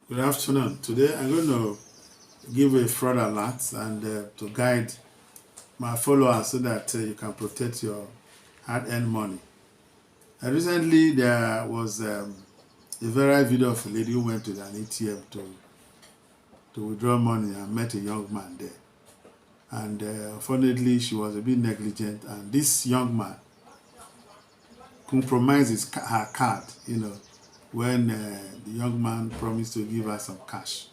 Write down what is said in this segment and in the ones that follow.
Good afternoon. Today I'm going to give a fraud alert and to guide my followers so that you can protect your hard-earned money. Recently, there was a viral video of a lady who went to an ATM to withdraw money and met a young man there. And unfortunately, she was a bit negligent, and this young man compromised her card, when the young man promised to give her some cash.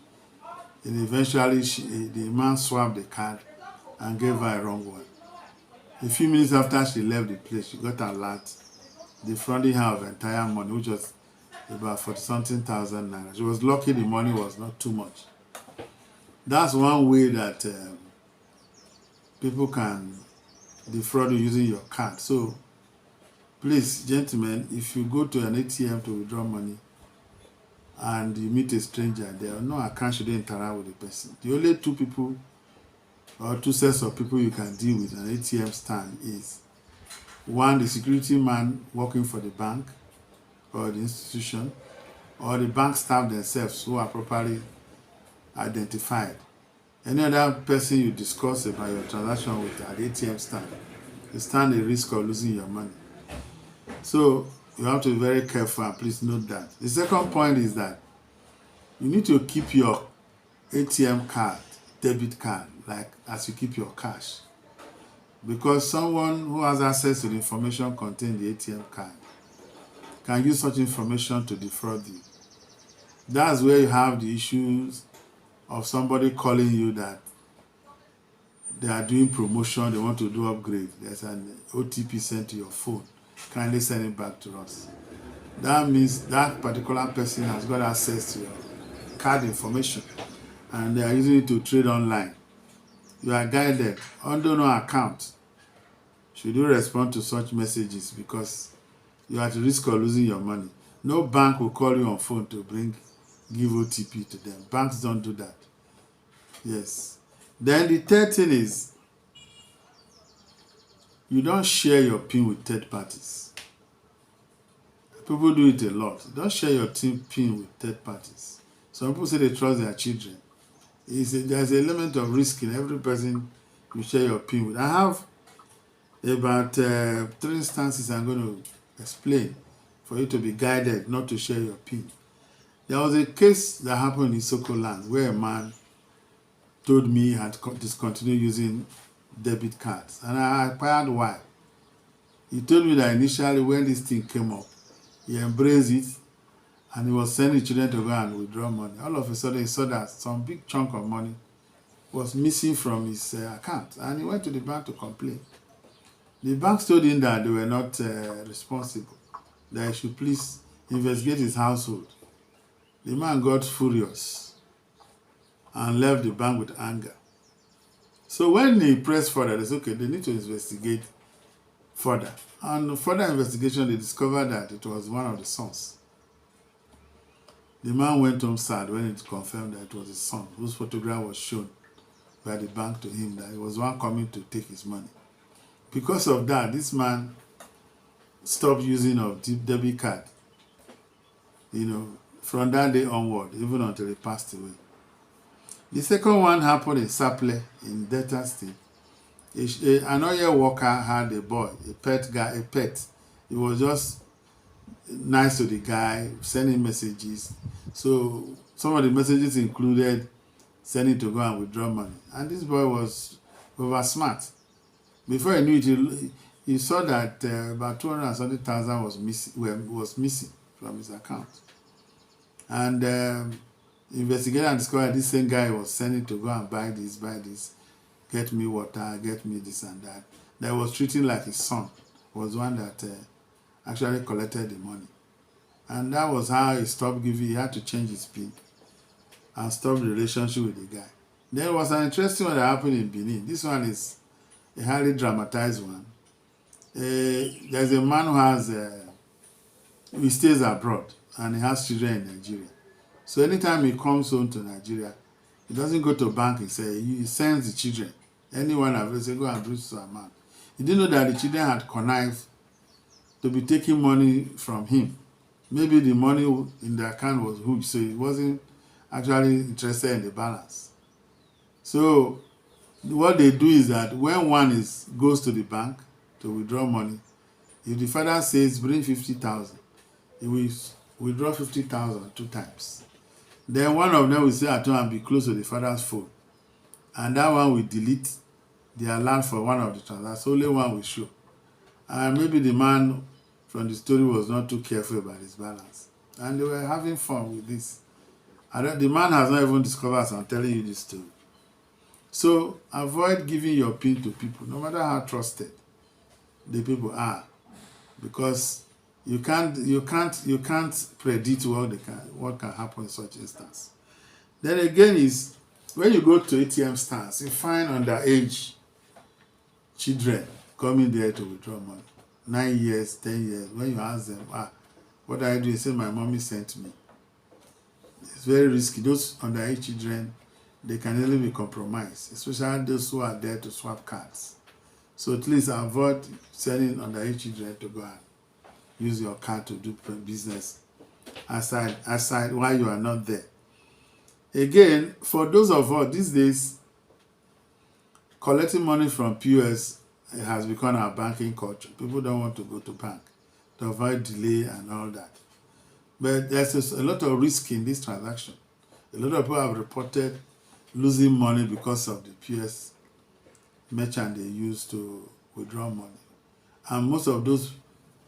And eventually, the man swapped the card and gave her a wrong one. A few minutes after she left the place, she got an alert defrauding her of entire money, which was about 40-something thousand naira. She was lucky the money was not too much. That's one way that people can defraud you using your card. So, please, gentlemen, if you go to an ATM to withdraw money and you meet a stranger, there are no account should interact with the person. The only two people or two sets of people you can deal with an ATM stand is one, the security man working for the bank or the institution, or the bank staff themselves who are properly identified. Any other person you discuss about your transaction with at the ATM stand, you stand a risk of losing your money. So you have to be very careful, and please note that. The second point is that you need to keep your ATM card, debit card, like as you keep your cash. Because someone who has access to the information contained in the ATM card can use such information to defraud you. That's where you have the issues of somebody calling you that they are doing promotion, they want to do upgrade. There's an OTP sent to your phone. Kindly send it back to us. That means that particular person has got access to your card information and they are using it to trade online. You are guided. Under no account should you respond to such messages because you are at risk of losing your money. No bank will call you on phone to give OTP to them. Banks don't do that. Yes. Then the third thing is you don't share your PIN with third parties. People do it a lot. Don't share your PIN with third parties. Some people say they trust their children. There's an element of risk in every person you share your PIN with. I have about 3 instances I'm going to explain for you to be guided not to share your PIN. There was a case that happened in Soko land where a man told me he had discontinued using debit cards, and I inquired why. He told me that initially when this thing came up, he embraced it and he was sending children to go and withdraw money. All of a sudden he saw that some big chunk of money was missing from his account, and he went to the bank to complain. The bank told him that they were not responsible, that he should please investigate his household. The man got furious and left the bank with anger. So when he pressed further, they said, okay, they need to investigate further. And further investigation, they discovered that it was one of the sons. The man went home sad when it confirmed that it was his son, whose photograph was shown by the bank to him, that he was one coming to take his money. Because of that, this man stopped using of debit card, from that day onward, even until he passed away. The second one happened in Saple in Delta State. An oil worker had a boy, a pet. He was just nice to the guy, sending messages. So some of the messages included sending to go and withdraw money. And this boy was over smart. Before he knew it, he saw that about 270,000 was missing from his account. And investigator discovered this same guy was sending to go and buy this, get me water, get me this and that. That was treating like his son, was one that actually collected the money. And that was how he stopped giving. He had to change his PIN and stop the relationship with the guy. There was an interesting one that happened in Benin. This one is a highly dramatized one. There's a man who stays abroad and he has children in Nigeria. So anytime he comes home to Nigeria, he doesn't go to bank. He sends the children. Anyone available, go and bring to a man. He didn't know that the children had connived to be taking money from him. Maybe the money in the account was huge, so it wasn't actually interested in the balance. So what they do is that when one goes to the bank to withdraw money, if the father says bring 50,000, he will withdraw 50,000 two times. Then one of them will stay at home and be close to the father's phone, and that one will delete the alert for one of the transactions. Only one will show. And maybe the man from the story was not too careful about his balance, and they were having fun with this. The man has not even discovered as I'm telling you this story. So avoid giving your PIN to people, no matter how trusted the people are, because you can't predict what can happen in such instance. Then again is when you go to ATM stands, you find underage children coming there to withdraw money. 9 years, 10 years. When you ask them, what are you doing? They say, my mommy sent me. It's very risky. Those underage children, they can easily be compromised, especially those who are there to swap cards. So at least avoid sending underage children to go and use your card to do business aside while you are not there. Again, for those of us these days, collecting money from POS has become our banking culture. People don't want to go to bank to avoid delay and all that. But there's a lot of risk in this transaction. A lot of people have reported losing money because of the POS merchant they use to withdraw money. And most of those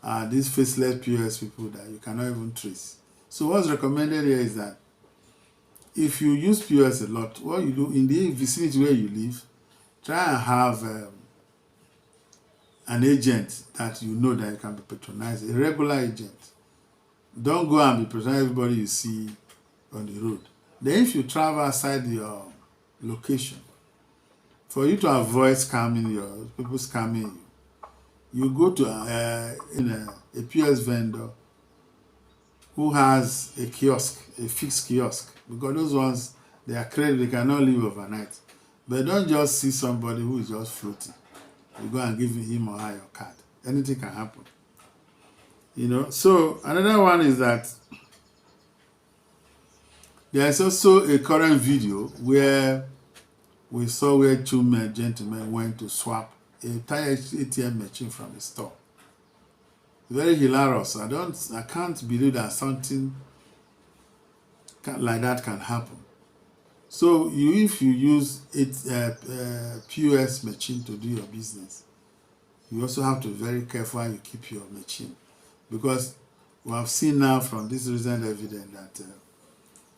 are these faceless POS people that you cannot even trace. So what's recommended here is that if you use POS a lot, what you do in the vicinity where you live, try and have an agent that you know that you can be patronized, a regular agent. Don't go and be patronizing everybody you see on the road. Then if you travel outside your location, for you to avoid people scamming you, you go to a POS vendor who has a kiosk, a fixed kiosk, because those ones, they are credit, they cannot live overnight. But don't just see somebody who is just floating. You go and give him or her your card. Anything can happen. So another one is that there is also a current video where we saw where two gentlemen went to swap a entire ATM machine from a store. Very hilarious. I can't believe that something like that can happen. So if you use POS machine to do your business, you also have to be very careful how you keep your machine, because we have seen now from this recent evidence that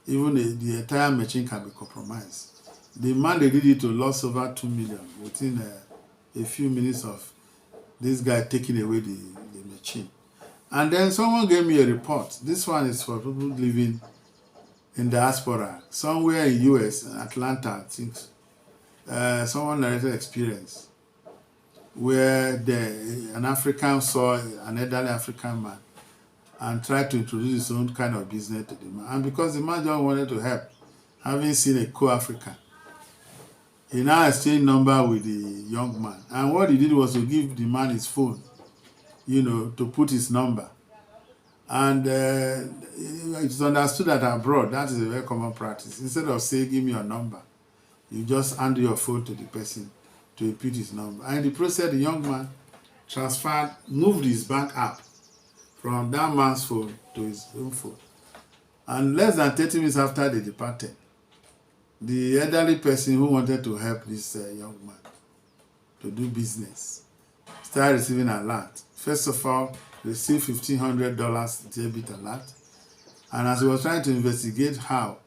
even the entire machine can be compromised. The man they did it to lost over 2 million within a few minutes of this guy taking away the machine. And then someone gave me a report. This one is for people living in diaspora, somewhere in US, Atlanta, I think. Someone narrated experience where an African saw an elderly African man and tried to introduce his own kind of business to the man. And because the man just wanted to help, having seen a co-African, he now exchanged number with the young man. And what he did was to give the man his phone, to put his number. And it's understood that abroad, that is a very common practice. Instead of saying, give me your number, you just hand your phone to the person to input his number. And in the process, the young man moved his bank app from that man's phone to his own phone. And less than 30 minutes after they departed, the elderly person who wanted to help this young man to do business started receiving an alert. First of all, received $1,500 debit alert, and as he was trying to investigate how,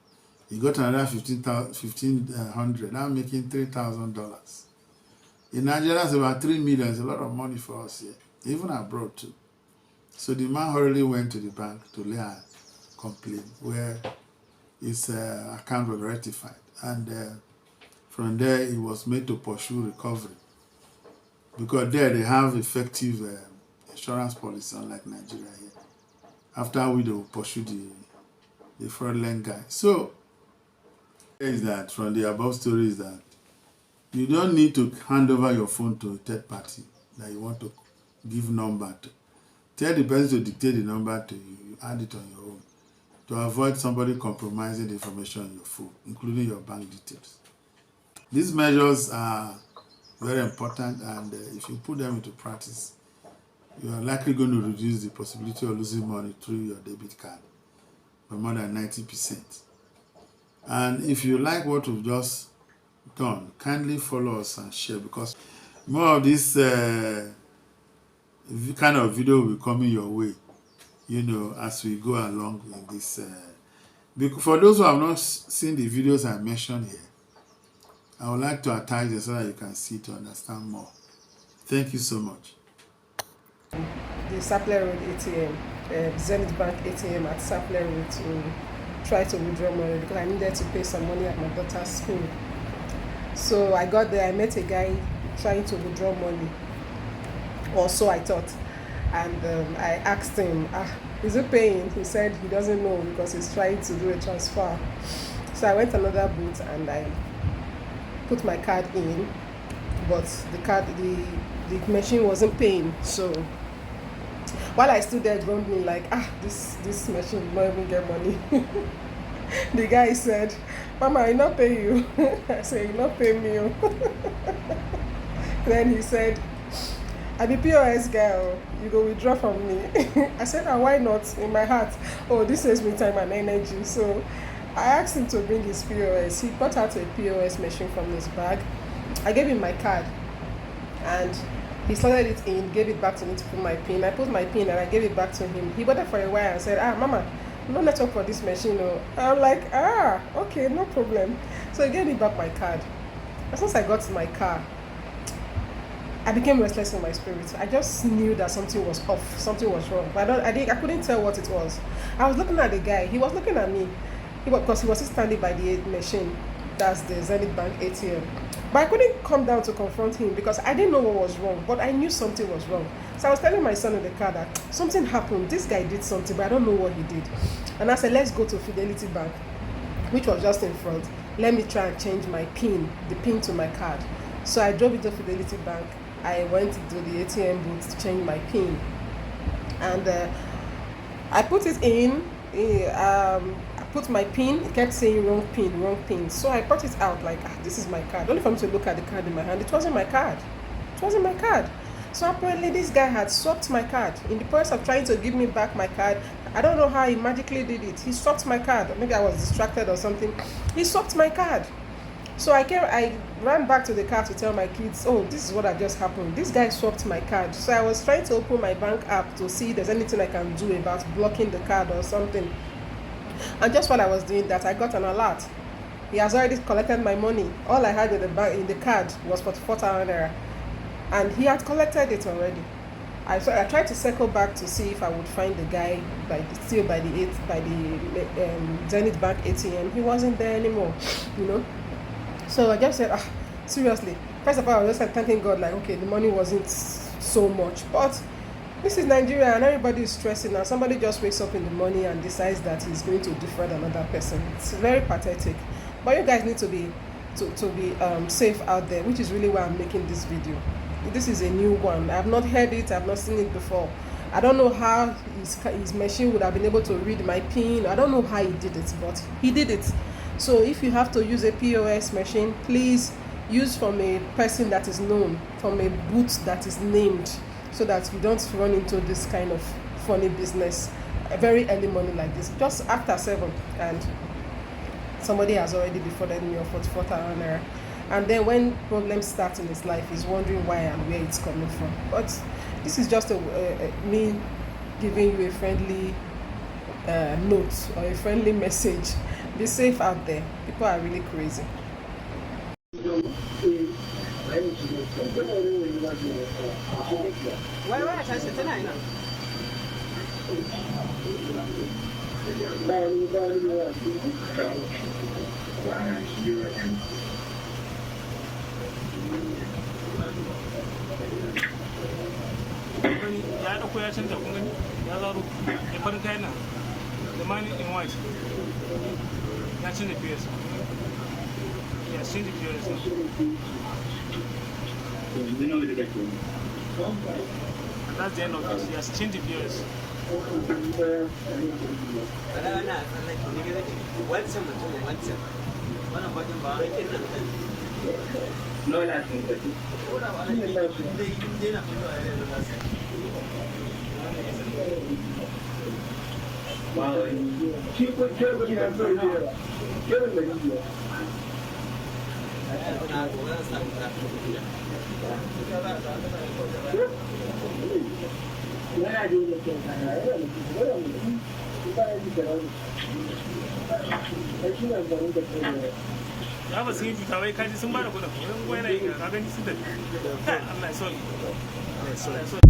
he got another $1,500, now making $3,000. In Nigeria, it's about 3 million. It's a lot of money for us here, even abroad too. So the man hurriedly went to the bank to lay a complaint where his account was rectified, and from there he was made to pursue recovery, because there they have effective insurance policy, unlike Nigeria here. After we will pursue the fraudulent guy. So is that from the above story is that you don't need to hand over your phone to a third party that you want to give number to. Tell the person to dictate the number to you. You add it on your own to avoid somebody compromising the information in your phone, including your bank details. These measures are very important, and if you put them into practice, you are likely going to reduce the possibility of losing money through your debit card by more than 90%. And if you like what we've just done, kindly follow us and share, because more of this kind of video will be coming your way, as we go along in this. For those who have not seen the videos I mentioned here, I would like to attach them so that you can see to understand more. Thank you so much. The Sapele Road ATM, Zenith Bank ATM at Sapele Road to try to withdraw money because I needed to pay some money at my daughter's school. So I got there, I met a guy trying to withdraw money, or so I thought. And I asked him, is it paying? He said he doesn't know because he's trying to do a transfer. So I went to another booth and I put my card in, but the machine wasn't paying. So while I stood there grumbling like, this machine will not even get money, the guy said, "Mama, I not pay you." I said, "You not pay me." Then he said, "I be POS girl, you go withdraw from me." I said, "Why not?" In my heart, this saves me time and energy. So I asked him to bring his POS. He got out a POS machine from his bag. I gave him my card and he slotted it in, gave it back to me to put my PIN. I put my PIN and I gave it back to him. He waited for a while and said, "Mama, no network for this machine." I'm like, okay, no problem. So he gave me back my card. As soon as I got to my car, I became restless in my spirit. I just knew that something was off, something was wrong. But I couldn't tell what it was. I was looking at the guy. He was looking at me because he was standing by the machine. That's the Zenith Bank ATM. But I couldn't come down to confront him because I didn't know what was wrong, but I knew something was wrong. So I was telling my son in the car that something happened. This guy did something, but I don't know what he did. And I said, let's go to Fidelity Bank, which was just in front. Let me try and change my PIN, the PIN to my card. So I drove into Fidelity Bank. I went to the ATM booth to change my PIN. And I put it in. I put my PIN, it kept saying wrong PIN. So I brought it out like, this is my card. Only for me to look at the card in my hand. It wasn't my card. So apparently this guy had swapped my card. In the process of trying to give me back my card, I don't know how he magically did it. He swapped my card. Maybe I was distracted or something. He swapped my card. So I ran back to the car to tell my kids, this is what had just happened. This guy swapped my card. So I was trying to open my bank app to see if there's anything I can do about blocking the card or something. And just while I was doing that, I got an alert. He has already collected my money. All I had in the card was 44,000 naira, and he had collected it already. I tried to circle back to see if I would find the guy by the Zenith Bank ATM. He wasn't there anymore, So I just said, seriously. First of all, I was just thanking God, like, okay, the money wasn't so much, but this is Nigeria and everybody is stressing, and somebody just wakes up in the morning and decides that he's going to defraud another person. It's very pathetic. But you guys need to be safe out there, which is really why I'm making this video. This is a new one. I've not heard it. I've not seen it before. I don't know how his machine would have been able to read my PIN. I don't know how he did it, but he did it. So if you have to use a POS machine, please use from a person that is known, from a booth that is named, so that you don't run into this kind of funny business very early morning like this, just after 7, and somebody has already defrauded me of 44,000 naira. And then when problems start in his life, he's wondering why and where it's coming from. But this is just me giving you a friendly note or a friendly message. Be safe out there. People are really crazy. Ya ɗauko ya canza kun gani ya zaro ya farin kayan nan da mani in white ya canza POS ya canza POS and that's the end of it. He has changed the POS. Ya ba sun yi cuta wai kaji sun ba da kudin wani yana yi ka gani sun tafi Allah ya so